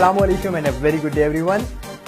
अस्सलाम वालेकुम and very good day everyone.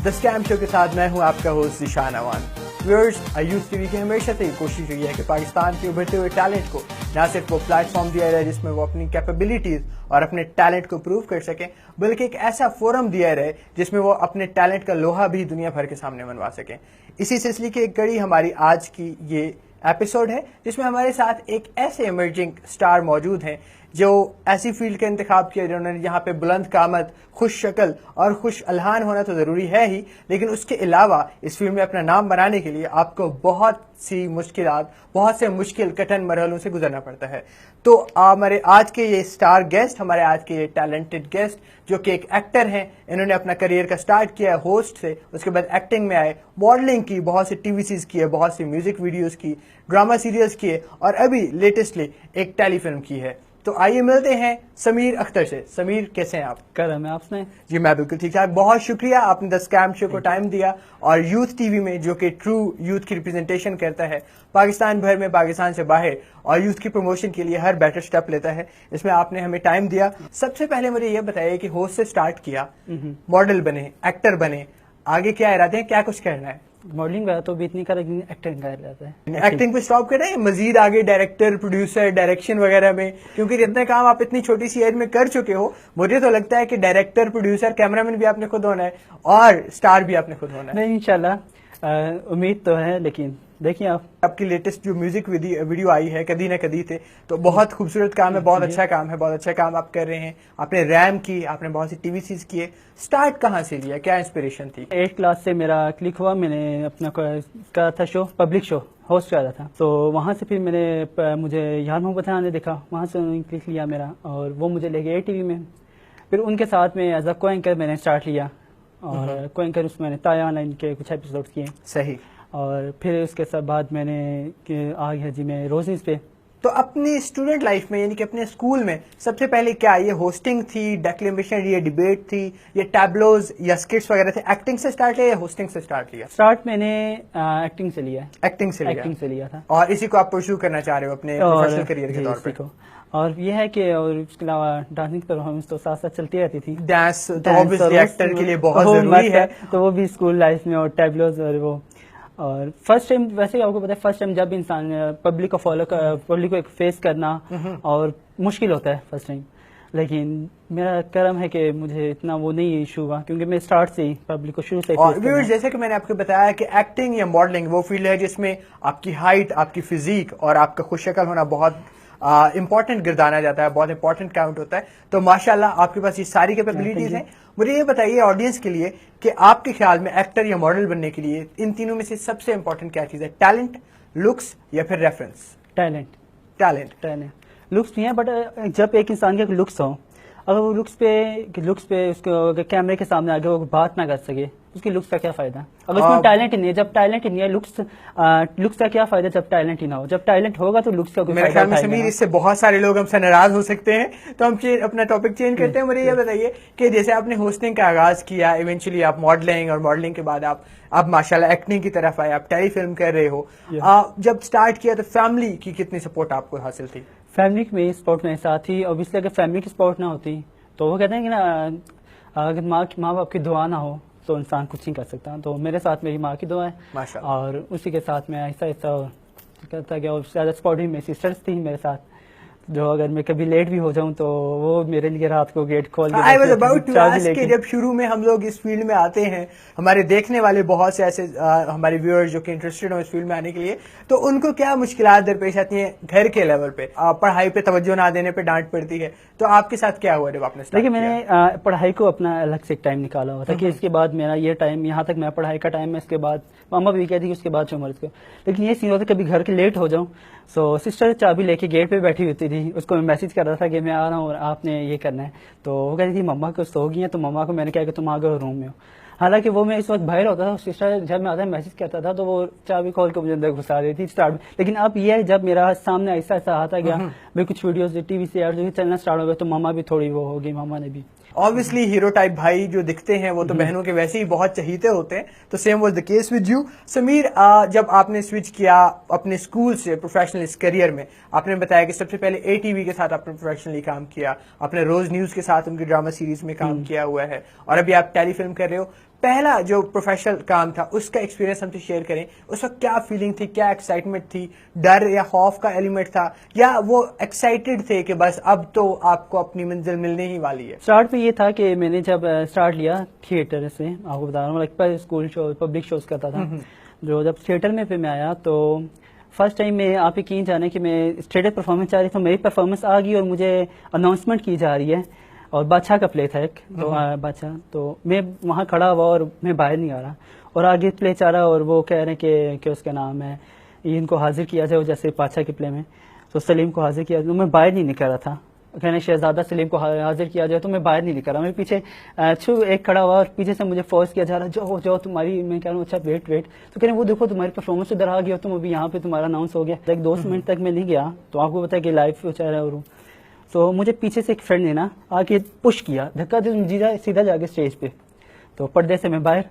The scam show के साथ मैं हूं आपका host Zeeshan Awan. Viewers, youth TV की हमेशा से कोशिश रही है कि पाकिस्तान के उभरते हुए टैलेंट को न सिर्फ वो प्लेटफॉर्म दिया जाए जिसमें वो अपनी कैपेबिलिटीज और अपने टैलेंट को प्रूव कर सकें, बल्कि एक ऐसा फोरम दिया जाए जिसमें वो अपने टैलेंट का लोहा भी दुनिया भर के सामने मनवा सकें। इसी सिलसिले की एक कड़ी हमारी आज की ये एपिसोड है जिसमें हमारे साथ एक ऐसे इमर्जिंग स्टार मौजूद हैं जो ऐसी फील्ड का इंतखाब किया जिन्होंने यहाँ पे बुलंद कामत, खुश शक्ल और खुश अलहान होना तो ज़रूरी है ही, लेकिन उसके अलावा इस फील्ड में अपना नाम बनाने के लिए आपको बहुत सी मुश्किलात, बहुत से मुश्किल कठिन मरहलों से गुजरना पड़ता है। तो हमारे आज के ये स्टार गेस्ट, हमारे आज के ये टैलेंटेड गेस्ट जो कि एक एक्टर हैं, इन्होंने अपना करियर का स्टार्ट किया है होस्ट से, उसके बाद एक्टिंग में आए, मॉडलिंग की, बहुत से टीवी सीरीज किए, बहुत सी म्यूजिक वीडियोस की, ड्रामा सीरियल्स किए और अभी लेटेस्टली एक टेलीफिल्म की है। तो आइए मिलते हैं समीर अख्तर से। समीर, कैसे हैं आप? करम है आपने? जी मैं बिल्कुल ठीक ठाक। बहुत शुक्रिया, आपने द स्कैम शो को टाइम दिया और यूथ टीवी में, जो कि ट्रू यूथ की रिप्रेजेंटेशन करता है पाकिस्तान भर में, पाकिस्तान से बाहर, और यूथ की प्रमोशन के लिए हर बेटर स्टेप लेता है, इसमें आपने हमें टाइम दिया। सबसे पहले मुझे ये बताइए कि होस्ट से स्टार्ट किया, मॉडल बने, एक्टर बने, आगे क्या इरादे हैं, क्या कुछ करना है? मॉडलिंग वगैरह तो भी इतनी कर, एक्टिंग कर जाता है। एक्टिंग पे स्टॉप कर रहे हैं, मजीद आगे डायरेक्टर, प्रोड्यूसर, डायरेक्शन वगैरह में? क्योंकि जितने काम आप इतनी छोटी सी एज में कर चुके हो, मुझे तो लगता है कि डायरेक्टर, प्रोड्यूसर, कैमरामैन भी आपने खुद होना है और स्टार भी आपने खुद होना है। नहीं, इंशाल्लाह उम्मीद तो है, लेकिन देखिए आपकी लेटेस्ट जो म्यूजिक वीडियो आई है कदी ना कदी थे, तो बहुत खूबसूरत काम है, बहुत अच्छा काम है, बहुत अच्छा काम आप कर रहे हैं। आपने रैम की, आपने बहुत सी टीवी सीरीज किए। स्टार्ट कहाँ से लिया, क्या इंस्पिरेशन थी? 8 क्लास से मेरा क्लिक हुआ, मैंने अपना करा था शो, पब्लिक शो होस्ट करा था, तो वहाँ से फिर मुझे यार मोहब्बत ने देखा, वहाँ से उन्होंने क्लिक लिया मेरा और वो मुझे ले गए टीवी में। फिर उनके साथ में एज अ को एंकर मैंने स्टार्ट लिया और को एंकर उसमें मैंने ताया ऑनलाइन के कुछ एपिसोड किए। सही। और फिर उसके बाद मैंने आ गया जी मैं रोजीज पे। तो अपनी स्टूडेंट लाइफ में, यानी कि अपने स्कूल में, सबसे पहले क्या ये होस्टिंग थी, डेक्लेमेशन, ये डिबेट थी, ये टैबलोज या स्किट्स वगैरह थे? एक्टिंग से स्टार्ट लिया या होस्टिंग से स्टार्ट लिया? स्टार्ट मैंने एक्टिंग से लिया। एक्टिंग से लिया था और इसी को आप परस्यू करना चाह रहे हो अपने प्रोफेशनल करियर के तौर पे? और ये है कि और उसके अलावा डांसिंग परफॉर्मेंस तो साथ साथ चलती रहती थी। डांस तो ऑब्वियसली एक्टर के लिए बहुत जरूरी है, तो वो भी स्कूल लाइफ में, और टैबलोज और वो। और फर्स्ट टाइम, वैसे आपको पता है, फर्स्ट टाइम जब इंसान पब्लिक को पब्लिक को एक फेस करना और मुश्किल होता है फर्स्ट टाइम, लेकिन मेरा करम है कि मुझे इतना वो नहीं इशू हुआ, क्योंकि मैं स्टार्ट से ही पब्लिक को शुरू से और व्यूअर्स, जैसे कि मैंने आपको बताया कि एक्टिंग या मॉडलिंग वो फील्ड है जिसमें आपकी हाइट, आपकी फिजिक और आपका खुशशक्ल होना बहुत इंपॉर्टेंट गिरदाना जाता है, बहुत इंपॉर्टेंट काउंट होता है। तो माशाल्लाह आपके पास ये सारी कैपेबिलिटीज हैं। मुझे ये बताइए ऑडियंस के लिए कि आपके ख्याल में एक्टर या मॉडल बनने के लिए इन तीनों में से सबसे इंपॉर्टेंट क्या चीज है? टैलेंट, लुक्स या फिर रेफरेंस? टैलेंट लुक्स भी है, बट जब एक इंसान के लुक्स हो, अगर वो लुक्स पे उसको कैमरे के सामने आगे वो बात ना कर सके, उसकी लुक्स का क्या फायदा? अगर उसमें टैलेंट ही नहीं है, जब टैलेंट ही नहीं है, लुक्स का क्या फायदा जब टैलेंट ही ना हो? जब टैलेंट होगा तो लुक्स का कोई मेरे ख्याल में समीर, इससे बहुत सारे लोग हमसे नाराज हो सकते हैं, तो हम अपना टॉपिक चेंज करते हैं। मुझे ये बताइए कि जैसे आपने होस्टिंग का आगाज किया, इवेंचुअली आप मॉडलिंग, और मॉडलिंग के बाद आप माशाल्लाह एक्टिंग की तरफ आए, आप टेलीफिल्म कर रहे हो। जब स्टार्ट किया तो फैमिली की कितनी सपोर्ट आपको हासिल थी? फैमिली में सपोर्ट मेरे साथ ही, ऑब्वियसली अगर फैमिली की सपोर्ट ना होती तो वो कहते हैं कि ना, अगर माँ बाप की दुआ ना हो तो इंसान कुछ नहीं कर सकता। तो मेरे साथ मेरी माँ की दुआ है और उसी के साथ मैं ऐसा करता गया, और ज़्यादा सपोर्टिव मेरी सिस्टर्स थी मेरे साथ, जो अगर मैं कभी लेट भी हो जाऊं तो वो मेरे लिए रात को गेट खोल के I was about to ask कि जब शुरू में हम लोग इस फील्ड में आते हैं, हमारे देखने वाले बहुत से ऐसे हमारे व्यूअर्स जो कि इंटरेस्टेड हो इस फील्ड में आने के लिए, तो उनको क्या मुश्किलात दरपेश आती हैं घर के लेवल पे? पढ़ाई पे तवज्जो ना देने पे डांट पड़ती है, तो आपके साथ क्या हुआ जब आपने स्टार्ट किया? देखिए, मैंने पढ़ाई को अपना अलग से टाइम निकाला हुआ था कि इसके बाद मेरा ये टाइम, यहाँ तक मेरा पढ़ाई का टाइम है, इसके बाद मामा भी कहती है उसके बाद जो मर्ज को, लेकिन ये सीन होता कभी घर के लेट हो जाऊं, सो सिस्टर चाबी लेके गेट पे बैठी होती थी, उसको मैं मैसेज कर रहा था कि मैं आ रहा हूँ और आपने ये करना है, तो वो कहती थी मम्मा को सो गई है, तो मम्मा को मैंने कहा कि तुम आ गए रूम में हो। हालांकि वो मैं इस वक्त बाहर होता था, सिस्टर जब मैं आता मैसेज करता था तो वो चाबी खोल के मुझे अंदर घुसा देती थी स्टार्ट में। लेकिन अब ये जब मेरा सामने ऐसा आता गया, मैं कुछ वीडियोस टीवी से यार जो चलना स्टार्ट हो गया, तो मामा भी थोड़ी वो होगी, मामा ने भी ऑब्वियसली हीरो टाइप भाई जो दिखते हैं वो तो बहनों के वैसे ही बहुत चहीते होते हैं, तो same was the case with you. Sameer, जब आपने स्विच किया अपने स्कूल से प्रोफेशनल करियर में, आपने बताया कि सबसे पहले ATV के साथ आपने प्रोफेशनली काम किया, आपने रोज न्यूज के साथ उनकी ड्रामा सीरीज में काम किया हुआ है, और अभी आप टेलीफिल्म कर रहे हो। पहला जो प्रोफेशनल काम था उसका एक्सपीरियंस हमसे शेयर करें। उस वक्त क्या फीलिंग थी, क्या एक्साइटमेंट थी, डर या खौफ का एलिमेंट था, या वो एक्साइटेड थे कि बस अब तो आपको अपनी मंजिल मिलने ही वाली है? स्टार्ट में ये था कि मैंने जब स्टार्ट लिया थिएटर से, आपको बता रहा हूँ, like school show, public shows करता था, जो जब थिएटर में फिर मैं आया तो फर्स्ट टाइम में आप यकीन जाने कि मैं स्टेज परफॉर्मेंस आ रही, तो मेरी परफॉर्मेंस आ गई और मुझे अनाउंसमेंट की जा रही है, और बादशाह का प्ले था एक, तो बादशाह, तो मैं वहाँ खड़ा हुआ और मैं बाहर नहीं आ रहा, और आगे प्ले चाह रहा, और वो कह रहे हैं कि उसका नाम है, इनको हाजिर किया जाए, जैसे बादशाह के प्ले में, तो सलीम को हाजिर किया, तो मैं बाहर नहीं निकल रहा था, कहने शहजादा सलीम को हाजिर किया जाए, तो मैं बाहर नहीं निकल रहा, मैं पीछे एक खड़ा हुआ और पीछे से मुझे फोर्स किया जा रहा, जो जो तुम्हारी, मैं कह रहा हूँ अच्छा वेट, तो कह रहे वो देखो तुम्हारी परफॉर्मेंस उधर आ गया, तुम अभी यहाँ पे तुम्हारा अनाउंस हो गया। एक 2 मिनट तक मैं नहीं गया, तो आपको पता है कि लाइव फ्यूचर है, और तो मुझे पीछे से एक फ्रेंड ने ना आके पुश किया, धक्का दे, सीधा जाके स्टेज पे, तो पर्दे से मैं बाहर,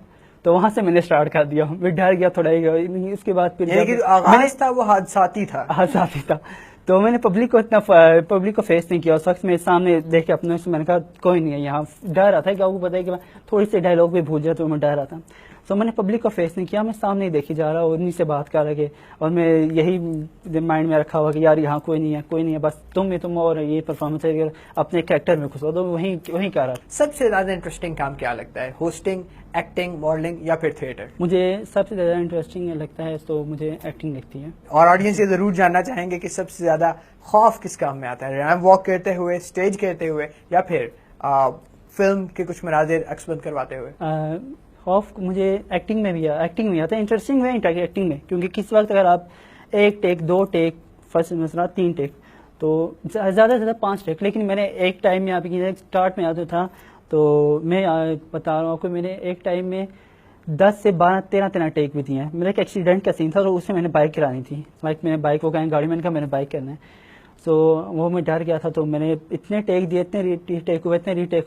तो वहां से मैंने स्टार्ट कर दिया, मैं डर गया थोड़ा ही, इसके बाद फिर आगाज था वो हादसाती था, तो मैंने पब्लिक को फेस नहीं किया, उस वक्त मेरे सामने देख के अपने से मैंने कहा कोई नहीं है यहाँ, डर रहा था कि आपको पता है कि मैं थोड़ी सी डायलॉग भी भूल जाता, तो मैं डर रहा था, तो मैंने पब्लिक को फेस नहीं किया, मैं सामने ही देखी जा रहा, उन्हीं से बात कर रहा, और मैं यही माइंड में रखा हुआ कि यार यहाँ कोई नहीं है, बस तुम और ये परफॉर्मेंस है, अपने कैरेक्टर में घुसो, तो वही कर रहा। सबसे ज्यादा इंटरेस्टिंग काम क्या लगता है, होस्टिंग, एक्टिंग, मॉडलिंग या फिर थिएटर? मुझे सबसे ज्यादा इंटरेस्टिंग लगता है तो मुझे एक्टिंग लगती है। और ऑडियंस ये जरूर जानना चाहेंगे कि सबसे ज्यादा खौफ किस काम में आता है, रैंप वॉक करते हुए, स्टेज करते हुए, या फिर फिल्म के कुछ मनाजिर अक्सबंद करवाते हुए? खौफ मुझे एक्टिंग में भी आता है, इंटरेस्टिंग में एक्टिंग में, क्योंकि किस वक्त अगर आप 1 टेक 2 टेक, फर्स्ट मसला 3 टेक, तो ज्यादा से ज्यादा 5 टेक, लेकिन मैंने एक टाइम में, आप स्टार्ट में आता था, तो मैं बता रहा हूँ आपको, मैंने एक टाइम में 10 से 12 13 टेक भी दिए हैं। मेरा एक एक्सीडेंट का सीन था, और उसमें मैंने बाइक गिरानी थी, लाइक मैंने बाइक को कहीं गाड़ी, मैंने कहा मैंने बाइक करना है, तो वो मैं डर गया था, तो मैंने इतने टेक दिए, इतने रीटेक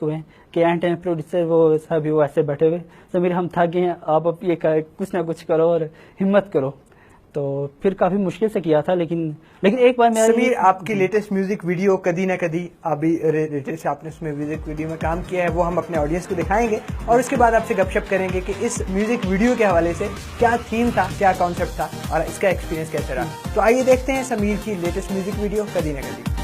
हुए कि एंड टाइम प्रोड्यूसर वो सभी वो ऐसे बैठे हुए, तो मेरे हम थक गए हैं, आप अब ये कुछ ना कुछ करो और हिम्मत करो, तो फिर काफी मुश्किल से किया था, लेकिन एक बार मेरा समीर, आपकी लेटेस्ट म्यूजिक वीडियो कदी ना कदी, अभी लेटेस्ट आपने उसमें म्यूजिक वीडियो में काम किया है, वो हम अपने ऑडियंस को दिखाएंगे, और उसके बाद आपसे गपशप करेंगे कि इस म्यूजिक वीडियो के हवाले से क्या थीम था, क्या कॉन्सेप्ट था, और इसका एक्सपीरियंस कैसे रहा। तो आइए देखते हैं समीर की लेटेस्ट म्यूजिक वीडियो कदी ना कदी।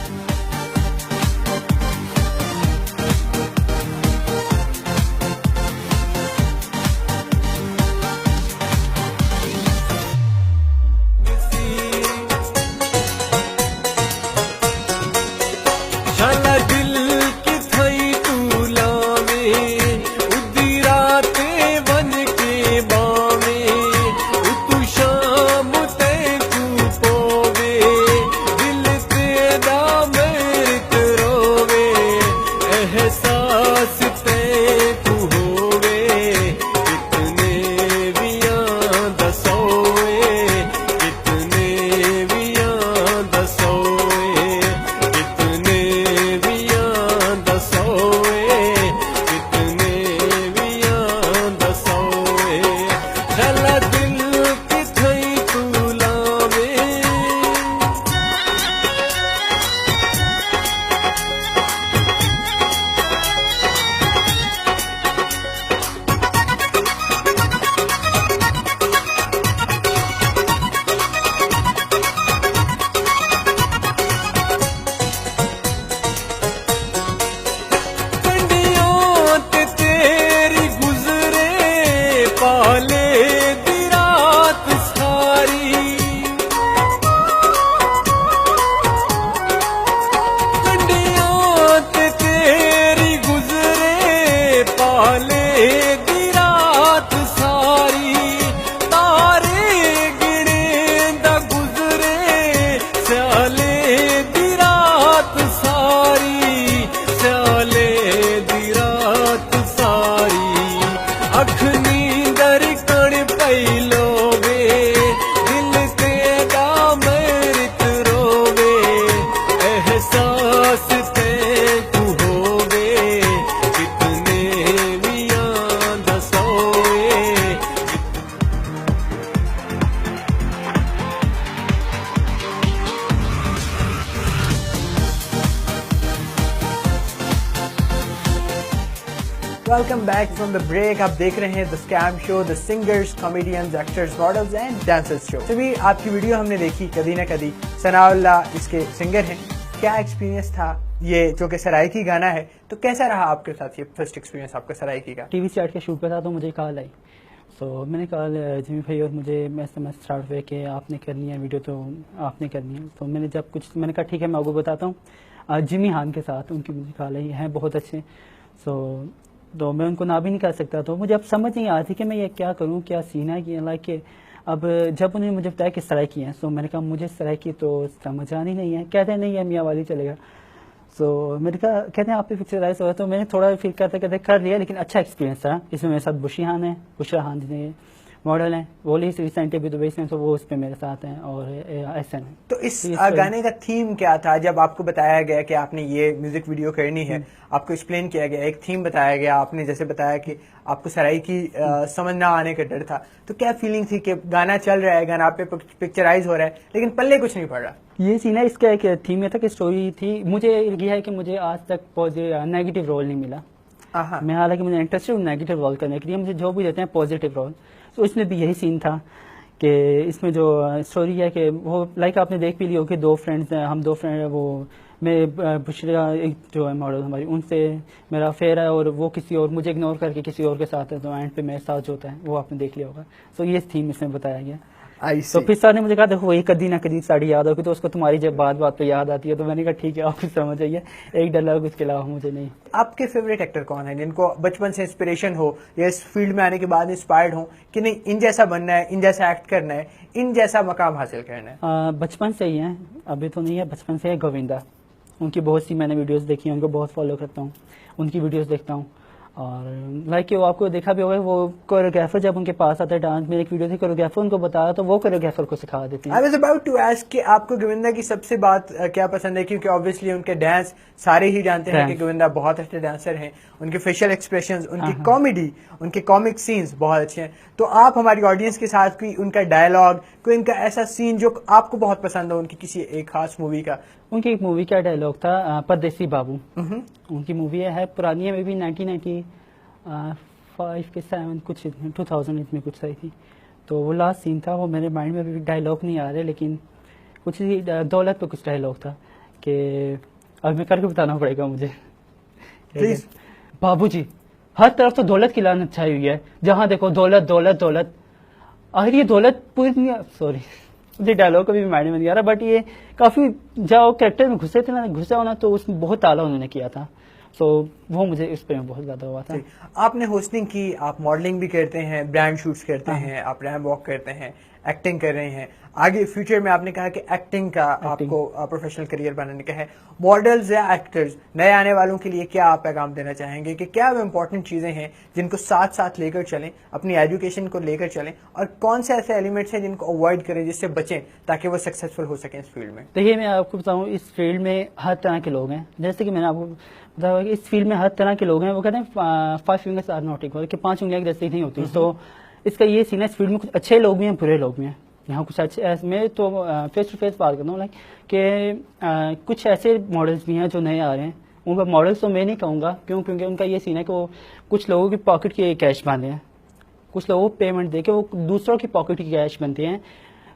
Welcome back from the break. आप देख रहे हैं the scam show, the singers, comedians, actors, models and dancers show. तभी आपकी वीडियो हमने देखी कदी ना कदी, सनाउल्लाह इसके सिंगर हैं। क्या एक्सपीरियंस था ये जो कि सराइकी गाना है, तो कैसा रहा आपके साथ ये फर्स्ट एक्सपीरियंस आपका सराइकी का? टीवी स्टार्ट के शूट पे था तो मुझे कॉल आई। सो मैंने कॉल जिमी भाई और मुझे SMS स्टार्ट हुए कि आपने करनी है वीडियो, तो आपने करनी है। तो मैंने कहा ठीक है मैं आपको बताता हूँ। जिमी हान के साथ उनकी मुझे कॉल आई, हैं बहुत अच्छे। तो मैं उनको ना भी नहीं कर सकता। तो मुझे अब समझ नहीं आ रही थी कि मैं ये क्या करूँ, क्या सीन है कि लाइक कि अब जब उन्होंने मुझे बताया कि सराइकी है, तो मैंने कहा मुझे सराइकी तो समझ आनी नहीं है। कहते हैं नहीं है मियाँ वाली चलेगा। मैंने कहा कहते हैं आप पे पिक्चराइज हो रहा है। तो मैंने थोड़ा फील करते करते कर लिया, लेकिन अच्छा एक्सपीरियंस था। इसमें मेरे साथ बुशरा हान जी मॉडल हैं, वो रिसेंटली भी दुबई से, तो वो उस पर मेरे साथ हैं, और SN है। तो इस गाने का थीम क्या था? जब आपको बताया गया कि आपने ये म्यूजिक वीडियो करनी है, आपको एक्सप्लेन किया गया, एक थीम बताया गया, आपने जैसे बताया कि आपको सराइकी समझ ना आने का डर था, तो क्या फीलिंग थी कि गाना चल रहा है, गाना आप पे पिक्चराइज हो रहा है, लेकिन पल्ले कुछ नहीं पड़ रहा? ये सीन है, इसका एक थीम में था कि स्टोरी थी। मुझे ये है कि मुझे आज तक नेगेटिव रोल नहीं मिला। मैं हालांकि मुझे इंटरेस्टेड हूँ नेगेटिव रोल करने के लिए, मुझे जो भी देते हैं पॉजिटिव रोल। तो इसमें भी यही सीन था कि इसमें जो स्टोरी है कि वो लाइक आपने देख भी ली हो कि दो फ्रेंड्स हैं, हम दो फ्रेंड हैं। वो मैं बुशरा एक जो है मॉडल हमारी, उनसे मेरा अफेयर है, और वो किसी और मुझे इग्नोर करके किसी और के साथ है। तो एंड पे मेरे साथ जो होता है वो आपने देख लिया होगा। तो ये थीम इसमें बताया गया। तो फिर सर ने मुझे कहा देखो वही कदी ना कदी साड़ी याद होगी, तो उसको तुम्हारी जब बात बात पे याद आती है। तो मैंने कहा ठीक है आपको समझ आइए, एक डायलॉग उसके अलावा मुझे नहीं। आपके फेवरेट एक्टर कौन है जिनको बचपन से इंस्पिरेशन हो, या इस फील्ड में आने के बाद इंस्पायर्ड हो कि नहीं इन जैसा बनना है, इन जैसा एक्ट करना है, इन जैसा मकाम हासिल करना है? बचपन से ही है, अभी तो नहीं है, बचपन से है गोविंदा। उनकी बहुत सी मैंने वीडियोस देखी हैं, उनको बहुत फॉलो करता हूँ, उनकी वीडियोस देखता हूँ। और लाइक वो आपको देखा भी होगा, वो कोरियोग्राफर जब उनके पास आता है डांस में, एक वीडियो थी कोरियोग्राफर उनको बताया, तो वो कोरियोग्राफर को सिखा देती है। I was about to ask कि आपको गोविंदा की सबसे बात क्या पसंद है, क्योंकि ऑब्वियसली उनके डांस सारे ही जानते हैं कि गोविंदा बहुत अच्छे डांसर हैं, उनके फेशियल एक्सप्रेशंस, उनकी कॉमेडी, उनके कॉमिक सीन्स बहुत अच्छे हैं। तो आप हमारी ऑडियंस के साथ कोई उनका डायलॉग, कोई उनका ऐसा सीन जो आपको बहुत पसंद हो उनकी किसी एक खास मूवी का? उनकी एक मूवी का डायलॉग था परदेसी बाबू। उनकी मूवी है पुरानी है, मे बी 1995 के 7 कुछ 2000 में कुछ सही थी। तो वो लास्ट सीन था, वो मेरे माइंड में अभी डायलॉग नहीं आ रहे, लेकिन कुछ दौलत पे कुछ डायलॉग था कि अब मैं करके बताना पड़ेगा मुझे। प्लीज। बाबूजी हर तरफ तो दौलत की लानत छाई हुई है, जहां देखो दौलत दौलत दौलत। आखिर ये दौलत पूरी दुनिया, सॉरी मुझे डायलॉग कभी माइंड में नहीं आ रहा, बट ये काफी जब कैरेक्टर में घुसे थे ना, घुसा होना, तो उसमें बहुत ताला उन्होंने किया था। वो मुझे इस पे बहुत ज्यादा हुआ था। आपने होस्टिंग की, आप मॉडलिंग भी करते हैं, ब्रांड शूट्स करते हैं, आप रैम्प वॉक करते हैं, एक्टिंग कर रहे हैं, आगे फ्यूचर में आपने कहा कि एक्टिंग का आपको प्रोफेशनल करियर बनाने का है। मॉडल्स या एक्टर्स नए आने वालों के लिए क्या आप पैगाम देना चाहेंगे कि क्या वो इंपॉर्टेंट चीजें हैं जिनको साथ साथ लेकर चलें, अपनी एजुकेशन को लेकर चलें, और कौन से ऐसे एलिमेंट्स हैं जिनको अवॉइड करें, जिससे बचें, ताकि वो सक्सेसफुल हो सकें इस फील्ड में? देखिए मैं आपको बताऊं, इस फील्ड में हर तरह के लोग हैं। जैसे कि मैंने आपको बताया कि इस फील्ड में हर तरह के लोग हैं। वो कहते हैं 5 फिंगर्स आर नॉट इक्वल, कि 5 उंगलियां एक जैसी नहीं होती। तो इसका ये सीन है, इस फील्ड में कुछ अच्छे लोग भी हैं, बुरे लोग भी हैं। यहाँ कुछ अच्छे मैं तो फेस टू फेस बात करता हूँ, लाइक कि कुछ ऐसे मॉडल्स भी हैं जो नए आ रहे हैं। उनका मॉडल्स तो मैं नहीं कहूँगा, क्योंकि उनका ये सीन है कि वो कुछ लोगों की पॉकेट के कैश बांधे हैं, कुछ लोगों को पेमेंट दे के वो दूसरों की पॉकेट की कैश बनते हैं।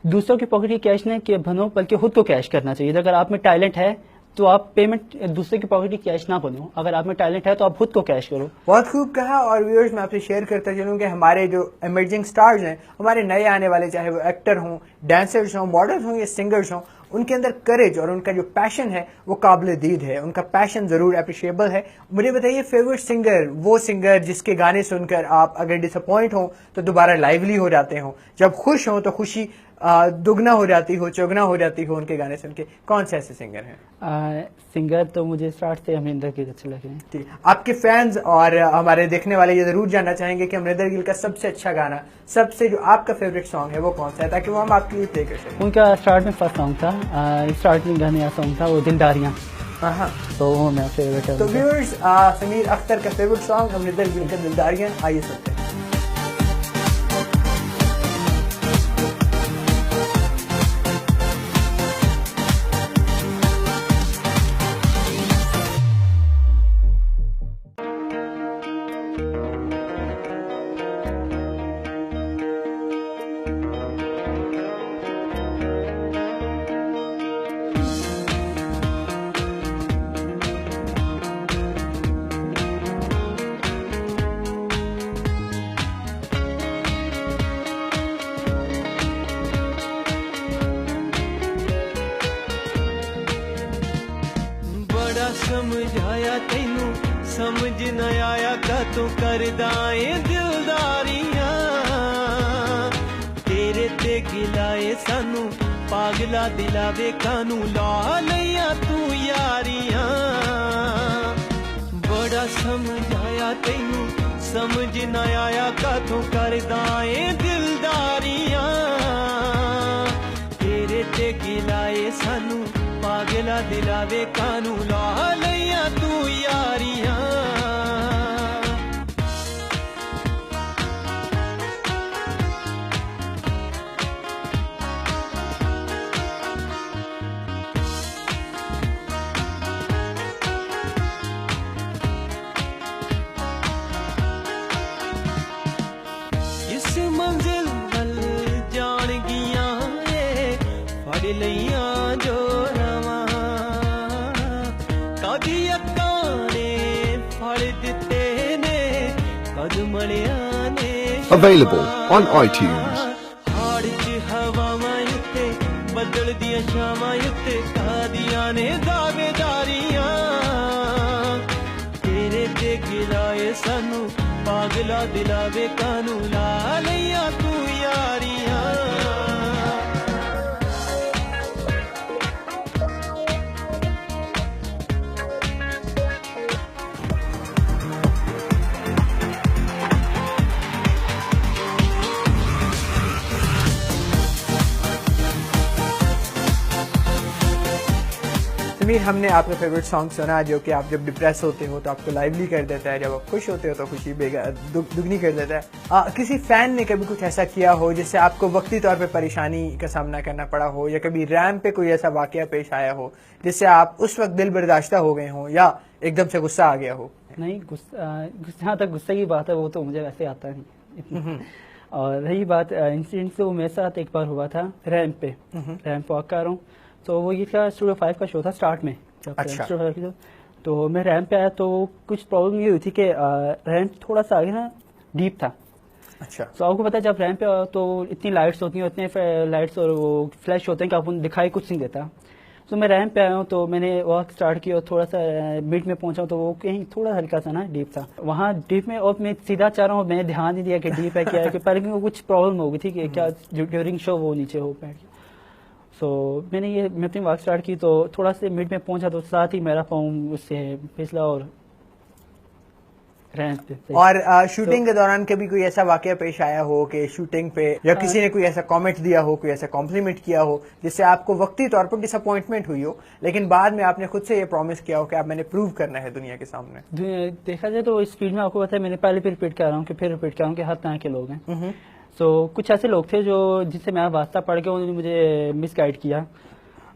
दूसरों की पॉकेट की कैश ने कि बनो, बल्कि खुद को कैश करना चाहिए। अगर आप में टैलेंट है तो आप पेमेंट दूसरे की पॉकेट की कैश ना बनो, अगर आप में टैलेंट है तो आप खुद को कैश करो। बहुत खूब कहा। और व्यूअर्स मैं आपसे शेयर करता चलूँ कि हमारे जो इमर्जिंग स्टार्स हैं, हमारे नए आने वाले, चाहे वो एक्टर हों, डांसर्स हों, मॉडल्स हों या सिंगर्स हों, उनके अंदर करेज और उनका जो पैशन है वो काबिल दीद है। उनका पैशन जरूर अप्रिशिएबल है। मुझे बताइए फेवरेट सिंगर, वो सिंगर जिसके गाने सुनकर आप अगर डिसअपॉइंट हो तो दोबारा लाइवली हो जाते हो, जब खुश हो तो खुशी दुगना हो जाती हो, चौगना हो जाती हो उनके गाने सुन के। कौन से ऐसे सिंगर हैं? सिंगर तो मुझे स्टार्ट से अमरिंदर गिल अच्छे लगे हैं। ठीक, आपके फैंस और हमारे देखने वाले ये जरूर जानना चाहेंगे कि अमरिंदर गिल का सबसे अच्छा गाना, सबसे जो आपका फेवरेट सॉन्ग है वो कौन सा है, ताकि वो हम आपके लिए प्ले कर सकें। उनका स्टार्ट में फर्स्ट सॉन्ग था, स्टार्टिंग गाने का सॉन्ग था वो दिलदारियां। हाँ, तो वो मेरा फेवरेट है। तो व्यूअर्स समीर अख्तर का फेवरेट सॉन्ग अमरिंदर गिल का दिलदारियां, आइए सुनते हैं। समझाया तैनू समझ न आया कातों करदा ए दिलदारियां तेरे ते गिलाए सानू पागला दिलावे कानू ला लिया तू यारियां बड़ा समझाया तैनू समझ न आया कातों करदा ए दिलदारियां तेरे ते गिलाए सानू पागला दिलावे कानू ला लिया तू यारियां इस मंजिल वल जान गियां फड़ लिया जो रवां कदी अक्कां ने फड़ दिते ने कद मलिया ने Available on iTunes. हाड़ च हवावां उत्ते बदल दियां छावां उत्ते कादियां ने दावेदारियां तेरे ते गिलाए सानू पागला दिलावे कानू ला लिया तू यारियां समीर, हमने आपका फेवरेट सॉन्ग सुना जो कि आप जब डिप्रेस होते हो तो आपको लाइवली कर देता है, जब आप खुश होते हो तो खुशी दुगनी कर देता है। किसी फैन ने कभी कुछ ऐसा किया हो जिससे आपको वक्ती तौर पे परेशानी का सामना करना पड़ा हो, या कभी रैम पे कोई ऐसा वाकया पेश आया हो जिससे आप उस वक्त दिल बर्दाश्ता हो गए हो या एकदम से गुस्सा आ गया हो? नहीं, जहाँ तक गुस्से की बात है वो तो मुझे वैसे आता नहीं इतना। और रही बात इंसिडेंट से, वो मेरे साथ एक बार हुआ था रैंप पे वॉक कर रहा हूँ। तो वो ये था स्टूडियो 5 का शो था स्टार्ट में। अच्छा। स्टूडियो 5 की तो मैं रैंप पे आया तो कुछ प्रॉब्लम ये हुई थी कि रैंप थोड़ा सा आगे ना डीप था। अच्छा। तो आपको पता है जब रैंप पे आओ तो इतनी लाइट्स होती हैं, इतने लाइट्स और वो फ्लैश होते हैं कि आपको दिखाई कुछ नहीं देता। तो मैं रैंप पे आया हूँ तो मैंने वॉक स्टार्ट किया और थोड़ा सा मिड में पहुंचा तो वो कहीं थोड़ा हल्का सा ना डीप था वहाँ डीप में। और मैं सीधा चाह रहा हूँ, मैंने ध्यान नहीं दिया कि डीप है क्या है, कि पहले वो कुछ प्रॉब्लम हो गई थी कि क्या ड्यूरिंग शो वो नीचे हो बैठ गया। सो मैं अपनी वॉक स्टार्ट की तो थोड़ा से मिड में पहुंचा तो साथ ही मेरा पाँव उससे फिसला और रैंप पे। और शूटिंग के दौरान कभी कोई ऐसा वाकया पेश आया हो कि शूटिंग पे या किसी ने कोई ऐसा कमेंट दिया हो, कोई ऐसा कॉम्प्लीमेंट किया हो जिससे आपको वक्ती तौर पर डिसअपॉइंटमेंट हुई हो, लेकिन बाद में आपने खुद से ये प्रॉमिस किया हो कि अब मैंने प्रूव करना है दुनिया के सामने? देखा जाए तो इस फील्ड में आपको पता है, मैंने पहले भी रिपीट कर रहा हूँ कि फिर रिपीट कर रहा हूँ कि हर तरह के लोग हैं। सो कुछ ऐसे लोग थे जो जिनसे मैं वास्ता पढ़ के उन्होंने मुझे मिसगाइड किया,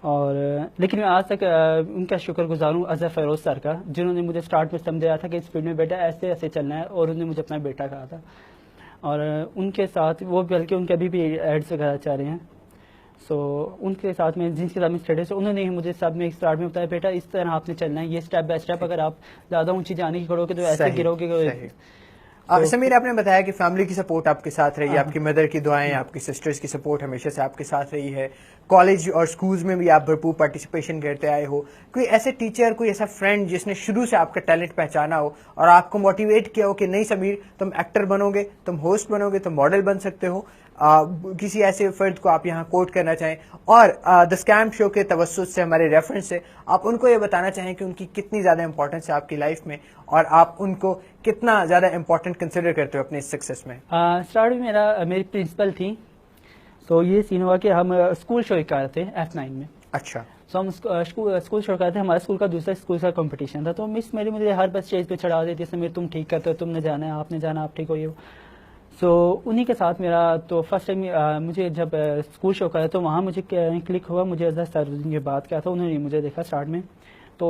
और लेकिन मैं आज तक उनका शुक्रगुजार हूँ अजहर फेरोज सर का, जिन्होंने मुझे स्टार्ट में समझाया था कि इस फील्ड में बेटा ऐसे ऐसे चलना है, और उन्होंने मुझे अपना बेटा कहा था। और उनके साथ वो बल्कि उनके अभी भी एड्स वगैरह चाह रहे हैं। सो उनके साथ में जिनके साथ में स्टडीज है उन्होंने ही मुझे सब में स्टार्ट में बताया बेटा इस तरह आपने चलना है, ये स्टेप बाय स्टेप, अगर आप ज्यादा ऊंची जाने की करोगे तो ऐसे गिरोगे। समीर, आपने बताया कि फैमिली की सपोर्ट आपके साथ रही है, आपकी मदर की दुआएं, आपकी सिस्टर्स की सपोर्ट हमेशा से आपके साथ रही है, कॉलेज और स्कूल्स में भी आप भरपूर पार्टिसिपेशन करते आए हो। कोई ऐसे टीचर, कोई ऐसा फ्रेंड जिसने शुरू से आपका टैलेंट पहचाना हो और आपको मोटिवेट किया हो कि नहीं समीर, तुम एक्टर बनोगे, तुम होस्ट बनोगे, तुम मॉडल बन सकते हो? किसी ऐसे फर्द को आप यहाँ कोट करना चाहें, और द स्कैम शो के तवज्जुह से, हमारे रेफरेंस से आप उनको ये बताना चाहें कि उनकी कितनी ज्यादा इंपॉर्टेंस है आपकी लाइफ में, और आप उनको कितना ज्यादा इंपॉर्टेंट कंसिडर करते हो अपने सक्सेस में? स्टार्ट में मेरी प्रिंसिपल थी। तो ये सीन हुआ कि हम स्कूल शो कर रहे थे F9 में। अच्छा। तो हम स्कूल शो कर रहे थे, हमारे स्कूल का दूसरा स्कूल का कंपटीशन था। तो मिस मेरी मुझे हर बार स्टेज पे चढ़ा देती, समीर तुम ठीक करते हो, तुमने जाना है, आपने जाना, आप ठीक हो। ये सो उन्हीं के साथ मेरा तो फर्स्ट टाइम मुझे जब स्कूल शो करा तो वहाँ मुझे क्लिक हुआ, मुझे अजहर सर ने बात किया था, उन्होंने मुझे देखा स्टार्ट में। तो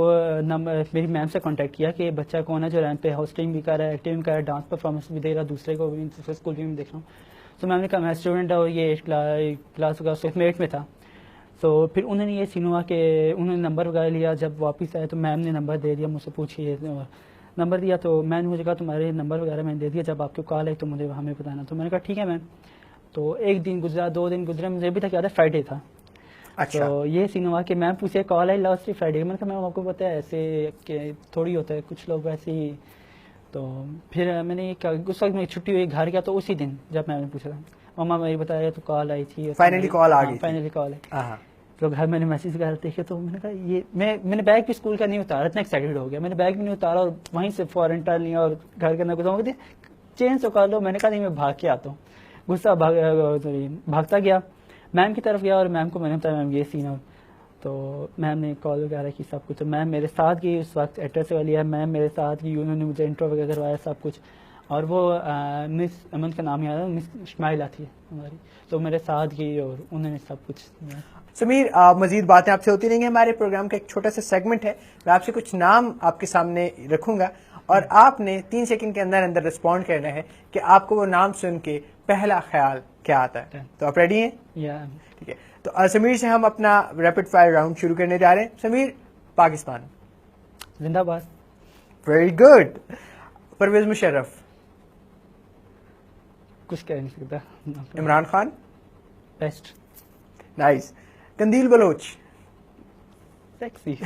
मेरी मैम से कांटेक्ट किया कि बच्चा कौन है जो रैंप पे होस्टिंग भी कर रहा है, एक्टिंग भी कर रहा है, डांस परफॉर्मेंस भी दे रहा है, दूसरे को भी दूसरे स्कूल भी देख रहा हूँ। तो मैम ने कहा मैं स्टूडेंट है और ये क्लास का मेट में था। तो फिर उन्होंने ये सीन हुआ कि उन्होंने नंबर वगैरह लिया, जब वापस आए तो मैम ने नंबर दे दिया, मुझसे पूछिए नंबर दिया। तो मैंने मुझे कहा तुम्हारे नंबर वगैरह मैंने दे दिया, जब आपको कॉल है तो मुझे हमें बताना। तो मैंने कहा ठीक है मैम। तो एक दिन गुजरा, 2 दिन गुजरा, मुझे अभी तक याद है फ्राइडे था। अच्छा। तो ये सीन हुआ कि मैम पूछे कॉल आई लास्ट फ्राइडे, मैंने कहा मैम आपको पता है ऐसे कि थोड़ी होता है, कुछ लोग वैसे ही। तो फिर मैंने ये कहा, उस वक्त मेरी छुट्टी हुई, घर गया तो उसी दिन जब मैंने पूछा था, मम्मा मेरी बताया तो कॉल आई थी, Finally call आ गई थी। फाइनली कॉल आई। हाँ। तो घर मैंने मैसेज वगैरह देखे तो मैंने कहा ये मैंने बैग भी स्कूल का नहीं उतारा, इतना एक्साइटेड हो गया, मैंने बैग भी नहीं उतारा और वहीं से फौरन टर्न लिया और घर के अंदर कुछ चेंज तो कर लो। मैंने कहा नहीं मैं भाग के आता हूँ, गुस्सा भागता गया, मैम की तरफ गया और मैम को मैंने बताया मैम ये सीन है। तो मैम ने कॉल वगैरह की सब कुछ, तो मैम मेरे साथ गई उस वक्त एक्टर से वाली है, मैम मेरे साथ गई, उन्होंने मुझे इंट्रो वगैरह करवाया सब कुछ। और वो मिस अमन का नाम याद है, मिस इस्माइला थी हमारी, तो मेरे साथ गई और उन्होंने सब कुछ। समीर, मजीद बातें आपसे होती रहेंगी, हमारे प्रोग्राम का एक छोटा सा सेगमेंट है, मैं आपसे कुछ नाम आपके सामने रखूंगा और आपने 3 सेकंड के अंदर अंदर रिस्पॉन्ड करना है कि आपको वो नाम सुन के पहला ख्याल क्या आता है। तो आप रेडी हैं? या ठीक है, तो समीर से हम अपना रैपिड फायर राउंड शुरू करने जा रहे हैं। समीर, पाकिस्तान। जिंदाबाद। Very good. परवेज मुशर्रफ। कुछ कह नहीं सकता। Imran Khan. Best. Nice. Qandeel Baloch. Sexy.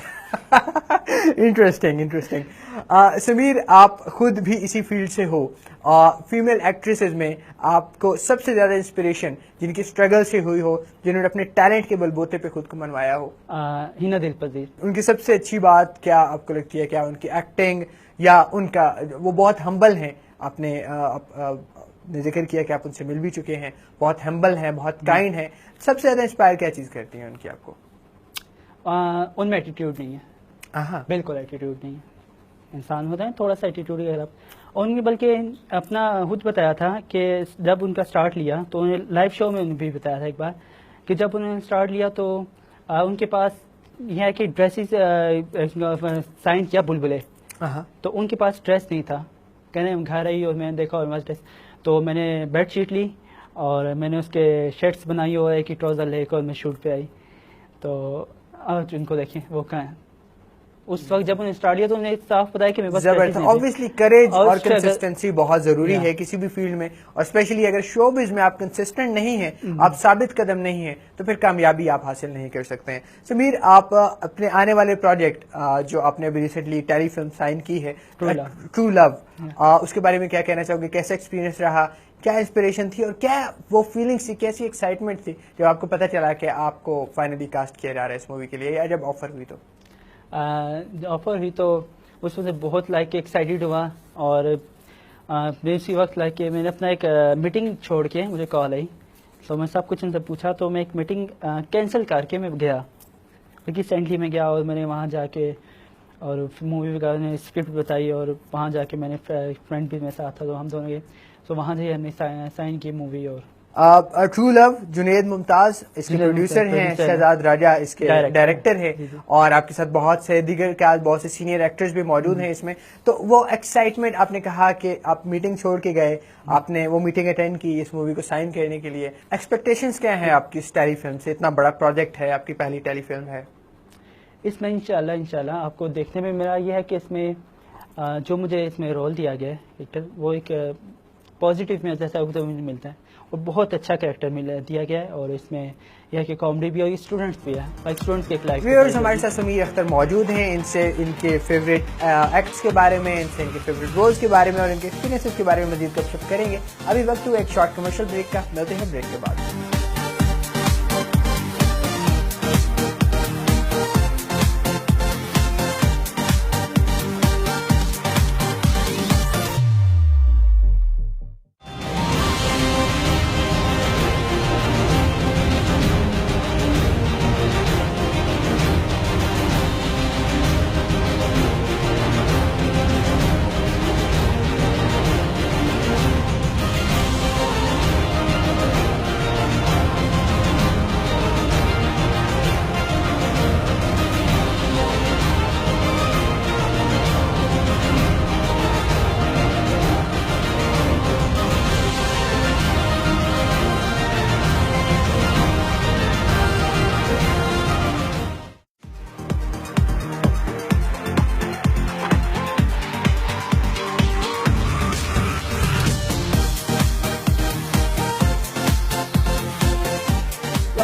Interesting interesting. Sameer, आप खुद भी इसी फील्ड से हो, फीमेल एक्ट्रेसेस में आपको सबसे ज्यादा इंस्पिरेशन जिनकी स्ट्रगल से हुई हो, जिन्होंने अपने टैलेंट के बलबूते पे खुद को मनवाया हो, हिना दिल पजीर। उनकी सबसे अच्छी बात क्या आपको लगती है? क्या उनकी एक्टिंग या उनका वो बहुत हम्बल हैं? आपने जिक्र किया कि आप उनसे मिल भी चुके हैं, बहुत हम्बल हैं, बहुत काइंड हैं। सबसे ज्यादा इंस्पायर क्या चीज करती है उनकी आपको? उनमें एटीट्यूड नहीं है। हाँ, बिल्कुल एटीट्यूड नहीं है। इंसान होता है थोड़ा सा एटीट्यूड अगर आप, उन्होंने बल्कि अपना खुद बताया था कि जब उनका स्टार्ट लिया तो उन्हें लाइव शो में उन्होंने भी बताया था एक बार कि जब उन्होंने स्टार्ट लिया तो उनके पास यह है कि ड्रेसेस साइंस या बुलबुले, तो उनके पास ड्रेस नहीं था। कहने हम घर आई और मैंने देखा और ड्रेस, तो मैंने बेड शीट ली और मैंने उसके शर्ट्स बनाई और एक ही ट्राउजर लेकर मैं शूट पे आई। तो आज उनको देखें वो कहाँ है। उस वक्त जब उन्हें स्टार्ट किया तो उन्हें साफ बताया कि मेरे पास जबरदस्त। ऑब्वियसली करेज और struggle- कंसिस्टेंसी बहुत जरूरी है किसी भी फील्ड में, और स्पेशली अगर शोबिज में आप कंसिस्टेंट नहीं हैं, आप साबित कदम नहीं हैं, तो फिर कामयाबी आप हासिल नहीं कर सकते हैं। समीर, आप अपने आने वाले प्रोजेक्ट जो आपने अभी रिसेंटली टेलीफिल्म साइन की है, ट्रू लव, उसके बारे में क्या कहना चाहोगे? कैसा एक्सपीरियंस रहा? क्या इंस्पिरेशन थी और क्या वो फीलिंग्स थी, कैसी एक्साइटमेंट थी जब आपको पता चला कि आपको फाइनली कास्ट किया जा रहा है इस मूवी के लिए, या जब ऑफर हुई? तो ऑफर हुई तो उसमें से बहुत लाइक एक्साइटेड हुआ और इसी वक्त लाइक मैंने अपना एक मीटिंग छोड़ के मुझे कॉल आई, तो मैं सब कुछ उनसे पूछा, तो मैं एक मीटिंग कैंसिल करके मैं गया, रिसेंटली मैं गया और मैंने वहाँ जाके और मूवी वगैरह ने स्क्रिप्ट बताई और वहाँ जाके मैंने फ्रेंड भी मेरे साथ था, तो हम दोनों गए, तो वहाँ जाके हमने साइन की मूवी। और ट्रू लव, जुनेद मुमताज इसके प्रोड्यूसर हैं, शहजाद राजा इसके डायरेक्टर है, और आपके साथ बहुत से दीगर क्या बहुत से सीनियर एक्टर्स भी मौजूद हैं इसमें। तो वो एक्साइटमेंट, आपने कहा कि आप मीटिंग छोड़ के गए, आपने वो मीटिंग अटेंड की इस मूवी को साइन करने के लिए, एक्सपेक्टेशंस क्या हैं आपकी इस टेलीफिल्म से? इतना बड़ा प्रोजेक्ट है, आपकी पहली टेलीफिल्म है। इसमें इंशाल्लाह आपको देखने में मेरा ये है कि इसमें जो मुझे इसमें रोल दिया गया है एक्टर, वो एक पॉजिटिव में जैसा मुझे मिलता है और बहुत अच्छा कैरेक्टर दिया गया है, और इसमें यह कि कॉमेडी भी और स्टूडेंट्स भी है, लाइक स्टूडेंट्स के एक लाइफ। व्यूअर्स, हमारे साथ समीर अख्तर मौजूद हैं, इनसे इनके फेवरेट एक्ट्स के बारे में, इनसे इनके फेवरेट रोल्स के बारे में और इनके एक्सपीरियंसेस के बारे में मजीद गपशप करेंगे। अभी वक्त हुआ एक शॉर्ट कमर्शियल ब्रेक का, मिलते हैं ब्रेक के बाद।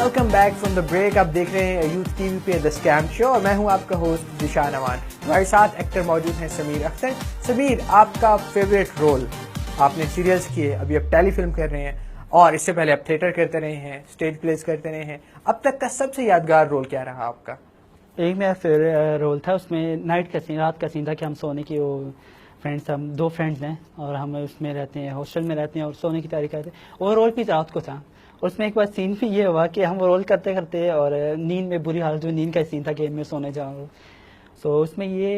Welcome back from the break. आप देख रहे हैं यूथ टीवी पे द स्कैम शो और मैं हूं आपका होस्ट जिशान अमान। हमारे साथ एक्टर मौजूद हैं समीर अख्तर। समीर, आपका फेवरेट रोल, आपने सीरियल्स किए, अभी आप टेलीफिल्म कर रहे हैं और इससे पहले आप थिएटर करते रहे हैं, स्टेज प्लेस करते रहे हैं। अब तक का सबसे यादगार रोल क्या रहा आपका? एक मेरा फेवरेट रोल था, उसमें नाइट का सीन, रात का सीन था कि हम सोने की, वो फ्रेंड्स, हम 2 फ्रेंड्स हैं और हम उसमें रहते हैं, हॉस्टल में रहते हैं और सोने की तैयारी करते हैं। वो रोल भी रात को था। उसमें एक बार सीन भी ये हुआ कि हम वो रोल करते करते और नींद में बुरी हालत हुई, नींद का सीन था कि मैं सोने जाऊँ। सो उसमें ये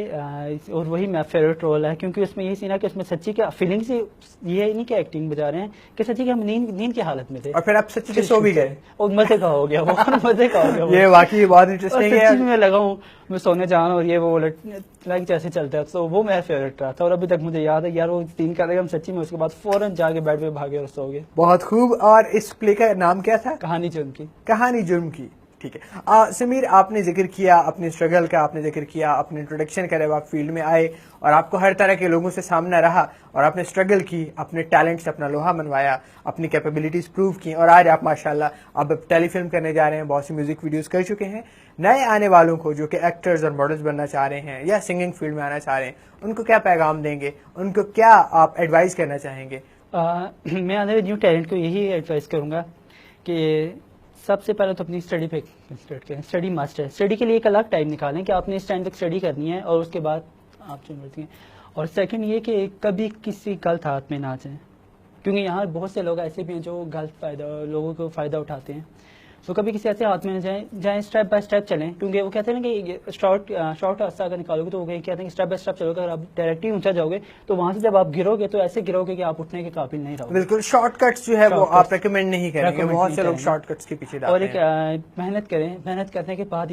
और वही मेरा फेवरेट रोल है, क्योंकि उसमें ये सीन है कि उसमें सच्ची का फीलिंग से, ये नहीं कि एक्टिंग बजा रहे हैं कि सच्ची कि हम नींद की हालत में थे और फिर आप सच्ची से सो भी गए और मजे का हो गया वो मजे का हो गया वो। ये वाकई बहुत इंटरेस्टिंग है। सच्ची में मैं लगा हूँ मैं सोने जा रहा हूँ और ये वो लाइक जैसे चलता है, तो वो मेरा फेवरेट रहा था और अभी तक मुझे याद है यार वो सीन कर हम सच्ची में उसके बाद फौरन जाके बेड पे भागे और सो गए। बहुत खूब। और इस प्ले का नाम क्या था? कहानी जुर्म की। कहानी जुर्म की, ठीक है। समीर, आपने जिक्र किया अपने स्ट्रगल का, आपने जिक्र किया अपने इंट्रोडक्शन करे, आप फील्ड में आए और आपको हर तरह के लोगों से सामना रहा और आपने स्ट्रगल की, अपने टैलेंट से अपना लोहा मनवाया, अपनी कैपेबिलिटीज प्रूव की और आज आप माशाल्लाह अब टेलीफिल्म करने जा रहे हैं, बहुत सी म्यूजिक वीडियोस कर चुके हैं। नए आने वालों को जो कि एक्टर्स और मॉडल्स बनना चाह रहे हैं या सिंगिंग फील्ड में आना चाह रहे हैं, उनको क्या पैगाम देंगे, उनको क्या आप एडवाइस करना चाहेंगे? मैं आने वाले न्यू टैलेंट को यही एडवाइस करूंगा कि सबसे पहले तो अपनी स्टडी पे कंसंट्रेट करें। स्टडी मस्ट है। स्टडी के लिए एक अलग टाइम निकालें कि आपने इस टाइम तक स्टडी करनी है और उसके बाद आप जो मर्जी हैं। और सेकंड ये कि कभी किसी गलत हाथ में ना जाएं, क्योंकि यहाँ बहुत से लोग ऐसे भी हैं जो गलत फायदा, लोगों को फ़ायदा उठाते हैं। तो कभी किसी ऐसे हाथ में न जाएं स्टेप बाय स्टेप चलें, क्योंकि वो कहते हैं ना कि शॉर्ट रास्ता अगर निकालोगे तो वो कहते हैं कि स्टेप बाय स्टेप चलोगे, अगर आप डायरेक्टली ऊंचा जाओगे तो वहां से जब आप गिरोगे तो ऐसे गिरोगे कि आप उठने के काबिल नहीं रहोगे। बिल्कुल, शॉर्टकट्स जो है वो आप रेकमेंड नहीं करेंगे, बहुत से लोग शॉर्टकट्स के पीछे और जाते एक हैं। मेहनत करें, मेहनत करने के बाद ही आप